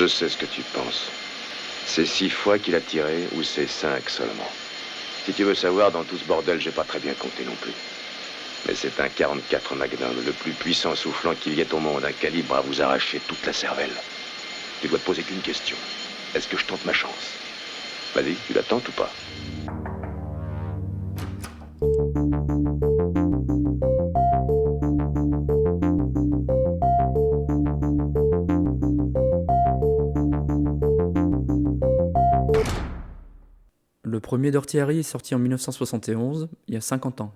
Je sais ce que tu penses. C'est 6 fois qu'il a tiré ou c'est 5 seulement. Si tu veux savoir, dans tout ce bordel, j'ai pas très bien compté non plus. Mais c'est un 44 Magnum, le plus puissant soufflant qu'il y ait au monde, un calibre à vous arracher toute la cervelle. Tu dois te poser qu'une question. Est-ce que je tente ma chance? Vas-y, tu la tentes ou pas? Le premier Dirty Harry est sorti en 1971, il y a 50 ans.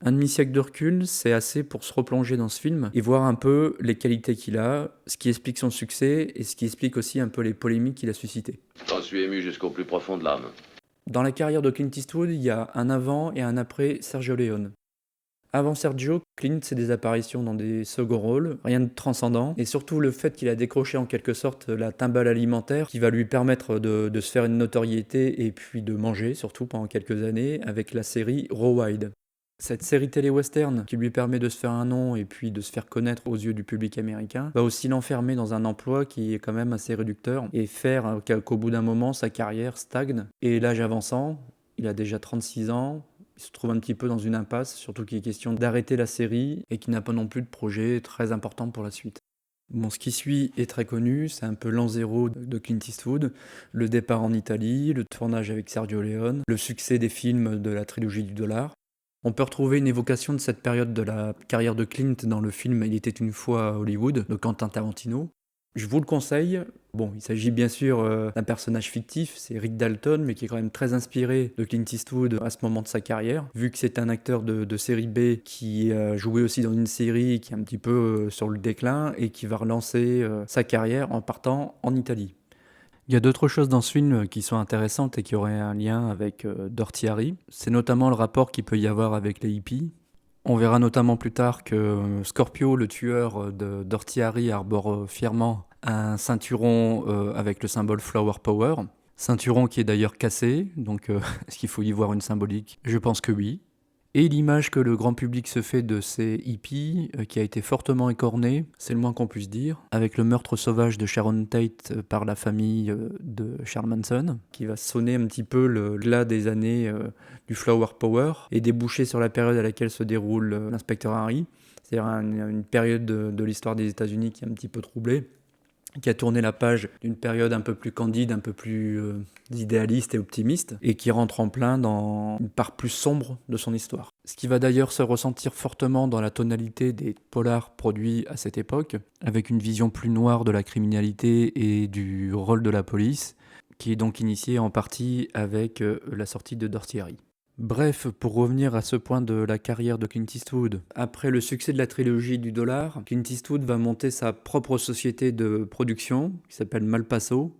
Un demi-siècle de recul, c'est assez pour se replonger dans ce film et voir un peu les qualités qu'il a, ce qui explique son succès et ce qui explique aussi un peu les polémiques qu'il a suscitées. J'en suis ému jusqu'au plus profond de l'âme. Dans la carrière de Clint Eastwood, il y a un avant et un après Sergio Leone. Avant Sergio, Clint, c'est des apparitions dans des seconds rôles, rien de transcendant, et surtout le fait qu'il a décroché en quelque sorte la timbale alimentaire qui va lui permettre de se faire une notoriété et puis de manger, surtout pendant quelques années, avec la série Raw Wide. Cette série télé-western qui lui permet de se faire un nom et puis de se faire connaître aux yeux du public américain va aussi l'enfermer dans un emploi qui est quand même assez réducteur et faire qu'au bout d'un moment sa carrière stagne. Et l'âge avançant, il a déjà 36 ans, il se trouve un petit peu dans une impasse, surtout qu'il est question d'arrêter la série et qu'il n'a pas non plus de projet très important pour la suite. Bon, ce qui suit est très connu, c'est un peu l'an zéro de Clint Eastwood, le départ en Italie, le tournage avec Sergio Leone, le succès des films de la trilogie du dollar. On peut retrouver une évocation de cette période de la carrière de Clint dans le film Il était une fois à Hollywood de Quentin Tarantino. Je vous le conseille. Bon, il s'agit bien sûr d'un personnage fictif, c'est Rick Dalton, mais qui est quand même très inspiré de Clint Eastwood à ce moment de sa carrière, vu que c'est un acteur de série B qui a joué aussi dans une série qui est un petit peu sur le déclin et qui va relancer sa carrière en partant en Italie. Il y a d'autres choses dans ce film qui sont intéressantes et qui auraient un lien avec Dirty Harry. C'est notamment le rapport qu'il peut y avoir avec les hippies. On verra notamment plus tard que Scorpio, le tueur de Dirty Harry, arbore fièrement un ceinturon avec le symbole Flower Power. Ceinturon qui est d'ailleurs cassé, donc est-ce qu'il faut y voir une symbolique? Je pense que oui. Et l'image que le grand public se fait de ces hippies, qui a été fortement écornée, c'est le moins qu'on puisse dire, avec le meurtre sauvage de Sharon Tate par la famille de Charles Manson, qui va sonner un petit peu le glas des années du Flower Power et déboucher sur la période à laquelle se déroule l'inspecteur Harry, c'est-à-dire une période de l'histoire des États-Unis qui est un petit peu troublée, qui a tourné la page d'une période un peu plus candide, un peu plus idéaliste et optimiste, et qui rentre en plein dans une part plus sombre de son histoire. Ce qui va d'ailleurs se ressentir fortement dans la tonalité des polars produits à cette époque, avec une vision plus noire de la criminalité et du rôle de la police, qui est donc initiée en partie avec la sortie de Dirty Harry. Bref, pour revenir à ce point de la carrière de Clint Eastwood, après le succès de la trilogie du dollar, Clint Eastwood va monter sa propre société de production qui s'appelle Malpaso,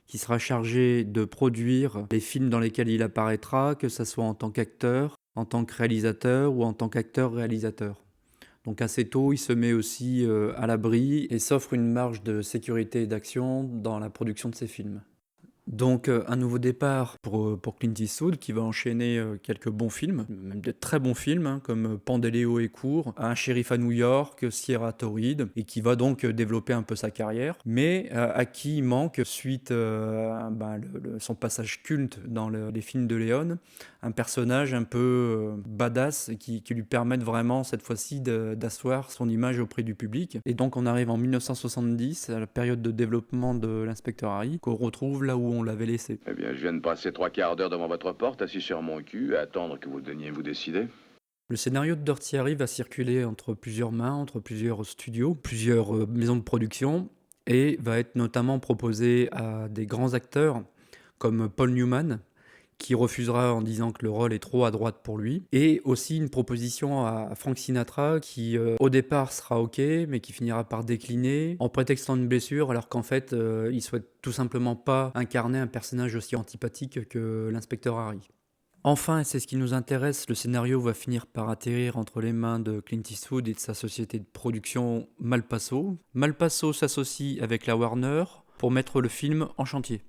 qui sera chargée de produire les films dans lesquels il apparaîtra, que ce soit en tant qu'acteur, en tant que réalisateur ou en tant qu'acteur-réalisateur. Donc assez tôt, il se met aussi à l'abri et s'offre une marge de sécurité et d'action dans la production de ses films. Donc un nouveau départ pour Clint Eastwood qui va enchaîner quelques bons films, même de très bons films hein, comme Pandéléo et Court, Un shérif à New York, Sierra Torrid, et qui va donc développer un peu sa carrière, mais à qui il manque, suite à son passage culte dans les films de Léon, un personnage un peu badass qui lui permette vraiment cette fois-ci d'asseoir son image auprès du public. Et donc on arrive en 1970, à la période de développement de l'inspecteur Harry, qu'on retrouve là où on l'avait laissé. Eh bien, je viens de passer 3/4 d'heure devant votre porte, assis sur mon cul, à attendre que vous donniez vous décider. Le scénario de Dirty Harry va circuler entre plusieurs mains, entre plusieurs studios, plusieurs maisons de production, et va être notamment proposé à des grands acteurs comme Paul Newman, qui refusera en disant que le rôle est trop à droite pour lui, et aussi une proposition à Frank Sinatra qui au départ sera ok, mais qui finira par décliner en prétextant une blessure, alors qu'en fait il souhaite tout simplement pas incarner un personnage aussi antipathique que l'inspecteur Harry. Enfin, et c'est ce qui nous intéresse, le scénario va finir par atterrir entre les mains de Clint Eastwood et de sa société de production Malpaso. Malpaso s'associe avec la Warner pour mettre le film en chantier.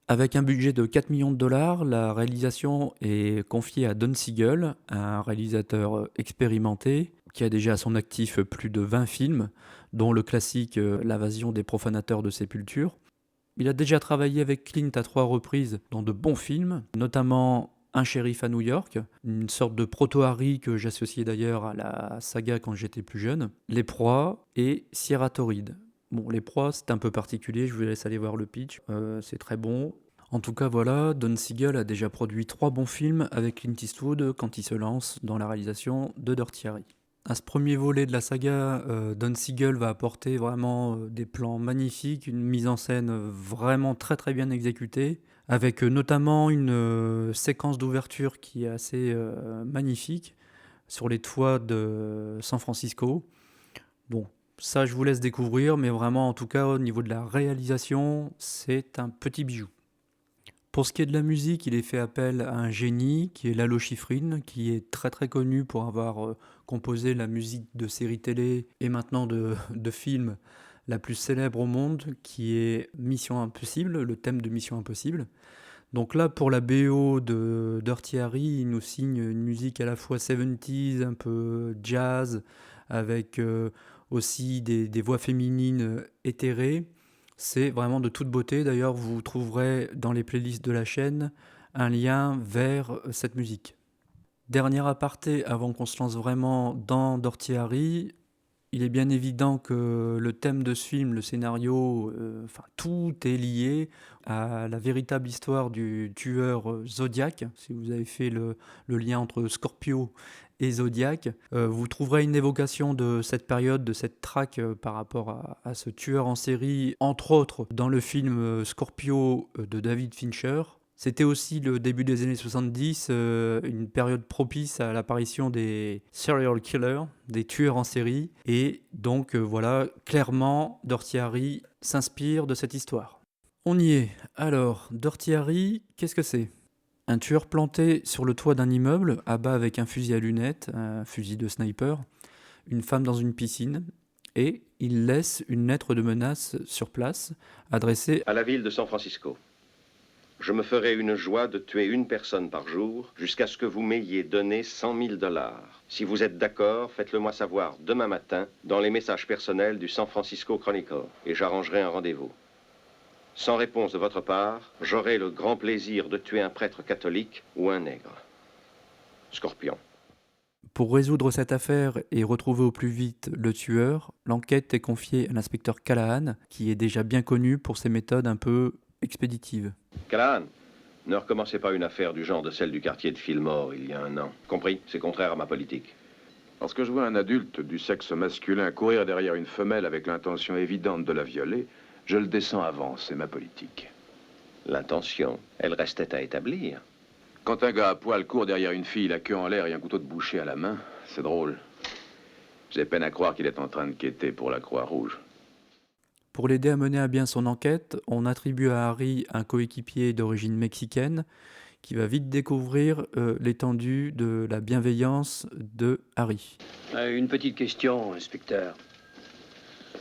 Avec un budget de 4 millions de dollars, la réalisation est confiée à Don Siegel, un réalisateur expérimenté qui a déjà à son actif plus de 20 films, dont le classique L'invasion des profanateurs de sépulture. Il a déjà travaillé avec Clint à 3 reprises dans de bons films, notamment Un shérif à New York, une sorte de proto-Harry que j'associais d'ailleurs à la saga quand j'étais plus jeune, Les Proies et Sierra Torride. Bon, Les Proies, c'est un peu particulier, je vous laisse aller voir le pitch, c'est très bon. En tout cas, voilà, Don Siegel a déjà produit 3 bons films avec Clint Eastwood quand il se lance dans la réalisation de Dirty Harry. À ce premier volet de la saga, Don Siegel va apporter vraiment des plans magnifiques, une mise en scène vraiment très très bien exécutée, avec notamment une séquence d'ouverture qui est assez magnifique sur les toits de San Francisco. Bon, ça je vous laisse découvrir, mais vraiment en tout cas au niveau de la réalisation, c'est un petit bijou. Pour ce qui est de la musique, il est fait appel à un génie qui est Lalo Schifrin, qui est très très connu pour avoir composé la musique de séries télé et maintenant de films la plus célèbre au monde, qui est Mission Impossible, le thème de Mission Impossible. Donc là, pour la BO de Dirty Harry, il nous signe une musique à la fois 70s, un peu jazz, avec aussi des voix féminines éthérées. C'est vraiment de toute beauté. D'ailleurs, vous trouverez dans les playlists de la chaîne un lien vers cette musique. Dernier aparté avant qu'on se lance vraiment dans Dirty Harry, il est bien évident que le thème de ce film, le scénario, tout est lié à la véritable histoire du tueur Zodiac. Si vous avez fait le lien entre Scorpio et Zodiac, vous trouverez une évocation de cette période, de cette traque par rapport à ce tueur en série, entre autres dans le film Scorpio de David Fincher. C'était aussi le début des années 70, une période propice à l'apparition des serial killers, des tueurs en série. Et donc voilà, clairement, Dirty Harry s'inspire de cette histoire. On y est. Alors, Dirty Harry, qu'est-ce que c'est ? Un tueur planté sur le toit d'un immeuble, abat avec un fusil à lunettes, un fusil de sniper, une femme dans une piscine, et il laisse une lettre de menace sur place, adressée à la ville de San Francisco. Je me ferai une joie de tuer une personne par jour jusqu'à ce que vous m'ayez donné 100 000 $. Si vous êtes d'accord, faites-le moi savoir demain matin dans les messages personnels du San Francisco Chronicle et j'arrangerai un rendez-vous. Sans réponse de votre part, j'aurai le grand plaisir de tuer un prêtre catholique ou un nègre. Scorpion. Pour résoudre cette affaire et retrouver au plus vite le tueur, l'enquête est confiée à l'inspecteur Callahan, qui est déjà bien connu pour ses méthodes un peu expéditives. Callahan, ne recommencez pas une affaire du genre de celle du quartier de Fillmore il y a un an. Compris? C'est contraire à ma politique. Lorsque je vois un adulte du sexe masculin courir derrière une femelle avec l'intention évidente de la violer, je le descends avant, c'est ma politique. L'intention, elle restait à établir. Quand un gars à poil court derrière une fille, la queue en l'air et un couteau de boucher à la main, c'est drôle. J'ai peine à croire qu'il est en train de quêter pour la Croix-Rouge. Pour l'aider à mener à bien son enquête, on attribue à Harry un coéquipier d'origine mexicaine qui va vite découvrir l'étendue de la bienveillance de Harry. Une petite question, inspecteur.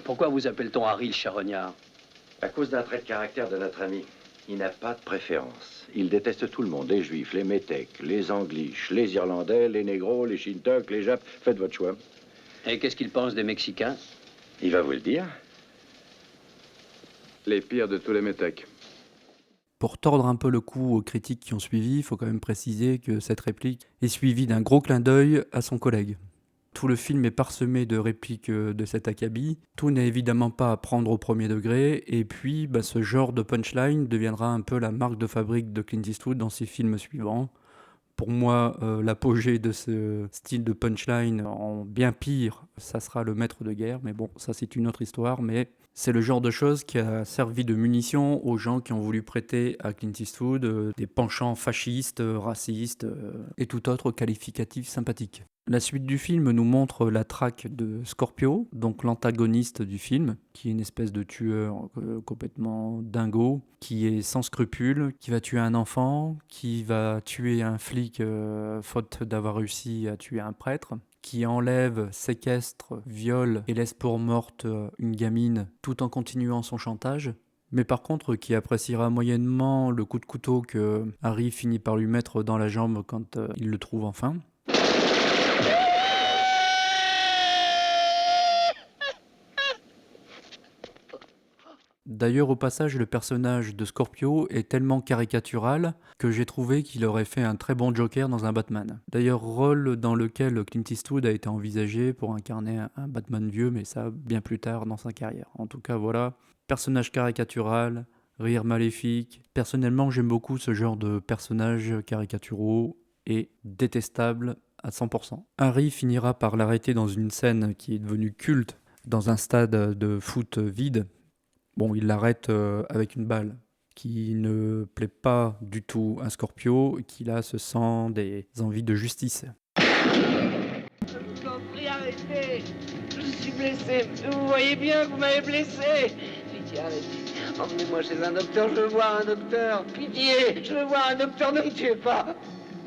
Pourquoi vous appelle-t-on Harry le charognard ? À cause d'un trait de caractère de notre ami. Il n'a pas de préférence. Il déteste tout le monde, les juifs, les métèques, les angliches, les irlandais, les négros, les shintok, les japs. Faites votre choix. Et qu'est-ce qu'il pense des Mexicains ? Il va vous le dire. Les pires de tous les métèques. Pour tordre un peu le cou aux critiques qui ont suivi, il faut quand même préciser que cette réplique est suivie d'un gros clin d'œil à son collègue. Tout le film est parsemé de répliques de cet acabit. Tout n'est évidemment pas à prendre au premier degré. Et puis, ce genre de punchline deviendra un peu la marque de fabrique de Clint Eastwood dans ses films suivants. Pour moi, l'apogée de ce style de punchline, en bien pire, ça sera Le Maître de guerre. Mais bon, ça c'est une autre histoire. Mais c'est le genre de chose qui a servi de munition aux gens qui ont voulu prêter à Clint Eastwood des penchants fascistes, racistes et tout autre qualificatif sympathique. La suite du film nous montre la traque de Scorpio, donc l'antagoniste du film, qui est une espèce de tueur complètement dingo, qui est sans scrupules, qui va tuer un enfant, qui va tuer un flic faute d'avoir réussi à tuer un prêtre, qui enlève, séquestre, viole et laisse pour morte une gamine tout en continuant son chantage. Mais par contre, qui appréciera moyennement le coup de couteau que Harry finit par lui mettre dans la jambe quand il le trouve enfin. D'ailleurs, au passage, le personnage de Scorpio est tellement caricatural que j'ai trouvé qu'il aurait fait un très bon Joker dans un Batman. D'ailleurs, rôle dans lequel Clint Eastwood a été envisagé pour incarner un Batman vieux, mais ça bien plus tard dans sa carrière. En tout cas, voilà, personnage caricatural, rire maléfique. Personnellement, j'aime beaucoup ce genre de personnages caricaturaux et détestables à 100%. Harry finira par l'arrêter dans une scène qui est devenue culte dans un stade de foot vide. Bon, il l'arrête avec une balle qui ne plaît pas du tout à Scorpio, qui là se sent des envies de justice. Je vous en prie, arrêtez. Je suis blessé. Vous voyez bien, vous m'avez blessé. Pitié, arrêtez. Emmenez-moi chez un docteur, je veux voir un docteur. Pitié, je veux voir un docteur, ne me tuez pas.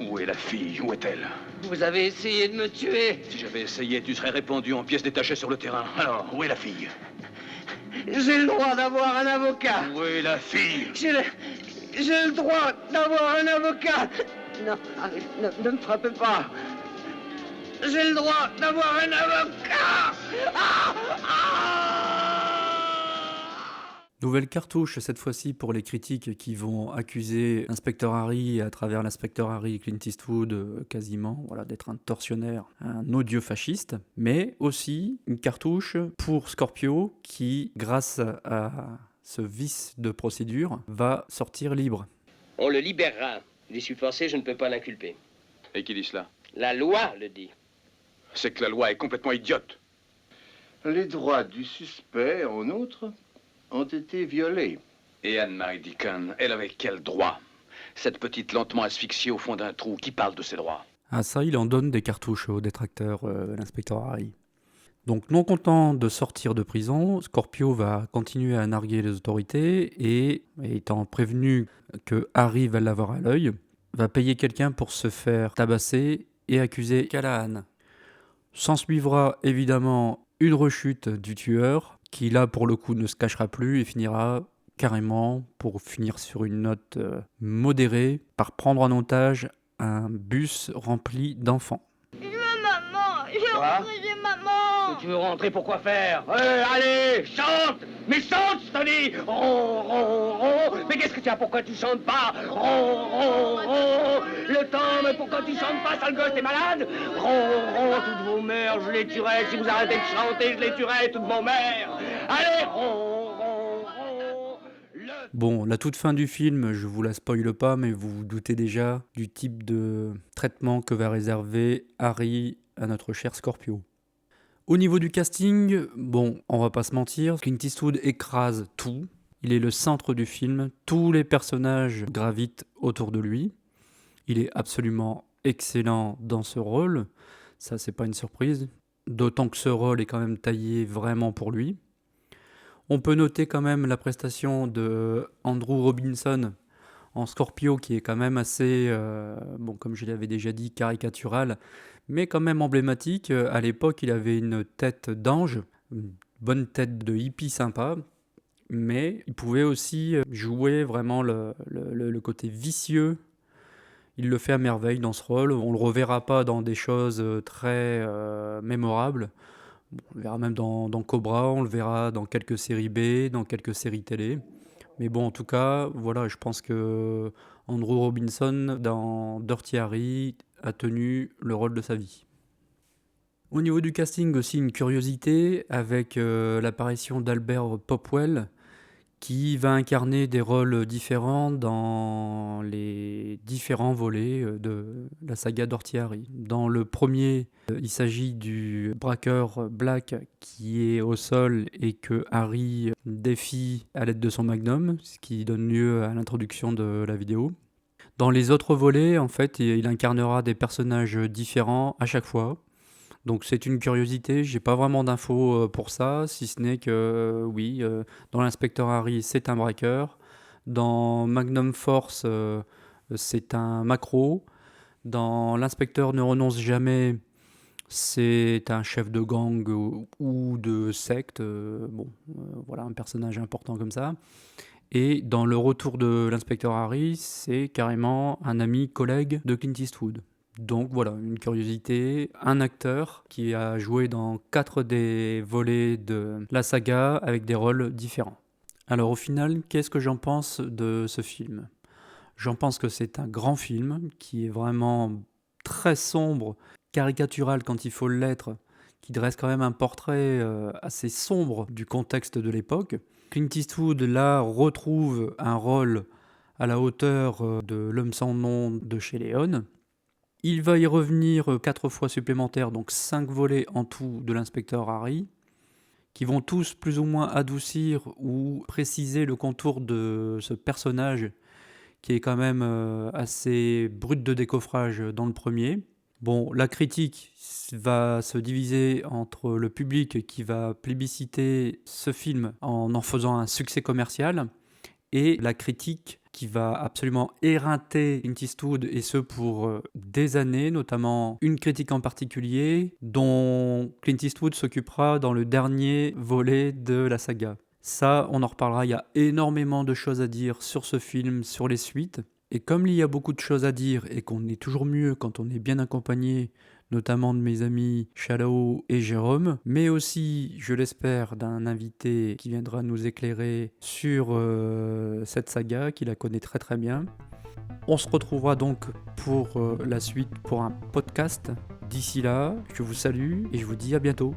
Où est la fille? Où est-elle? Vous avez essayé de me tuer. Si j'avais essayé, tu serais répandu en pièces détachées sur le terrain. Alors, où est la fille? J'ai le droit d'avoir un avocat. Où est la fille? J'ai le droit d'avoir un avocat. Non, arrête, ne me frappez pas. J'ai le droit d'avoir un avocat. Ah, Nouvelle cartouche, cette fois-ci pour les critiques qui vont accuser l'inspecteur Harry, à travers l'inspecteur Harry, Clint Eastwood, quasiment, voilà, d'être un tortionnaire, un odieux fasciste. Mais aussi une cartouche pour Scorpio qui, grâce à ce vice de procédure, va sortir libre. On le libérera. Il est supposé, je ne peux pas l'inculper. Et qui dit cela? La loi le dit. C'est que la loi est complètement idiote. Les droits du suspect, en outre, ont été violés. Et Anne-Marie Deacon, elle avait quel droit? Cette petite lentement asphyxiée au fond d'un trou, qui parle de ses droits? Ah ça, il en donne des cartouches aux détracteurs, l'inspecteur Harry. Donc non content de sortir de prison, Scorpio va continuer à narguer les autorités et, étant prévenu que Harry va l'avoir à l'œil, va payer quelqu'un pour se faire tabasser et accuser Callahan. S'en suivra évidemment une rechute du tueur, qui là pour le coup ne se cachera plus et finira carrément, pour finir sur une note modérée, par prendre en otage un bus rempli d'enfants. Je veux maman, je veux Quoi? rentrer chez maman. Tu veux rentrer pour quoi faire? Allez, chante! Mais chante, je te dis! Ron, ron, ron! Mais qu'est-ce que tu as? Pourquoi tu chantes pas? Ron, ron, ron! Le temps, mais pourquoi tu chantes pas, sale gosse, t'es malade? Ron, ron, toutes vos mères, je les tuerai. Si vous arrêtez de chanter, je les tuerai, toutes vos mères! Allez, ron, ron, ron! Bon, la toute fin du film, je vous la spoile pas, mais vous vous doutez déjà du type de traitement que va réserver Harry à notre cher Scorpio. Au niveau du casting, bon, on va pas se mentir, Clint Eastwood écrase tout. Il est le centre du film, tous les personnages gravitent autour de lui. Il est absolument excellent dans ce rôle, ça c'est pas une surprise, d'autant que ce rôle est quand même taillé vraiment pour lui. On peut noter quand même la prestation de Andrew Robinson en Scorpio, qui est quand même assez, bon, comme je l'avais déjà dit, caricatural, mais quand même emblématique. À l'époque, il avait une tête d'ange, une bonne tête de hippie sympa, mais il pouvait aussi jouer vraiment le côté vicieux. Il le fait à merveille dans ce rôle. On ne le reverra pas dans des choses très mémorables. On le verra même dans Cobra, on le verra dans quelques séries B, dans quelques séries télé. Mais bon, en tout cas, voilà, je pense que Andrew Robinson, dans Dirty Harry, a tenu le rôle de sa vie. Au niveau du casting aussi, une curiosité avec l'apparition d'Albert Popwell, qui va incarner des rôles différents dans les différents volets de la saga Dirty Harry. Dans le premier, il s'agit du braqueur Black qui est au sol et que Harry défie à l'aide de son magnum, ce qui donne lieu à l'introduction de la vidéo. Dans les autres volets, en fait, il incarnera des personnages différents à chaque fois. Donc c'est une curiosité, j'ai pas vraiment d'infos pour ça, si ce n'est que oui, dans l'inspecteur Harry, c'est un braqueur. Dans Magnum Force, c'est un macro. Dans l'inspecteur ne renonce jamais, c'est un chef de gang ou de secte. Voilà, un personnage important comme ça. Et dans le retour de l'inspecteur Harry, c'est carrément un ami collègue de Clint Eastwood. Donc voilà, une curiosité, un acteur qui a joué dans 4 des volets de la saga avec des rôles différents. Alors au final, qu'est-ce que j'en pense de ce film ? J'en pense que c'est un grand film qui est vraiment très sombre, caricatural quand il faut l'être, qui dresse quand même un portrait assez sombre du contexte de l'époque. Clint Eastwood, là, retrouve un rôle à la hauteur de L'homme sans nom de chez Léon. Il va y revenir 4 fois supplémentaires, donc 5 volets en tout de l'inspecteur Harry, qui vont tous plus ou moins adoucir ou préciser le contour de ce personnage qui est quand même assez brut de décoffrage dans le premier. Bon, la critique va se diviser entre le public qui va plébisciter ce film en faisant un succès commercial et la critique qui va absolument éreinter Clint Eastwood, et ce pour des années, notamment une critique en particulier dont Clint Eastwood s'occupera dans le dernier volet de la saga. Ça, on en reparlera, il y a énormément de choses à dire sur ce film, sur les suites. Et comme il y a beaucoup de choses à dire et qu'on est toujours mieux quand on est bien accompagné, notamment de mes amis Shallow et Jérôme, mais aussi, je l'espère, d'un invité qui viendra nous éclairer sur cette saga, qui la connaît très très bien. On se retrouvera donc pour la suite, pour un podcast. D'ici là, je vous salue et je vous dis à bientôt.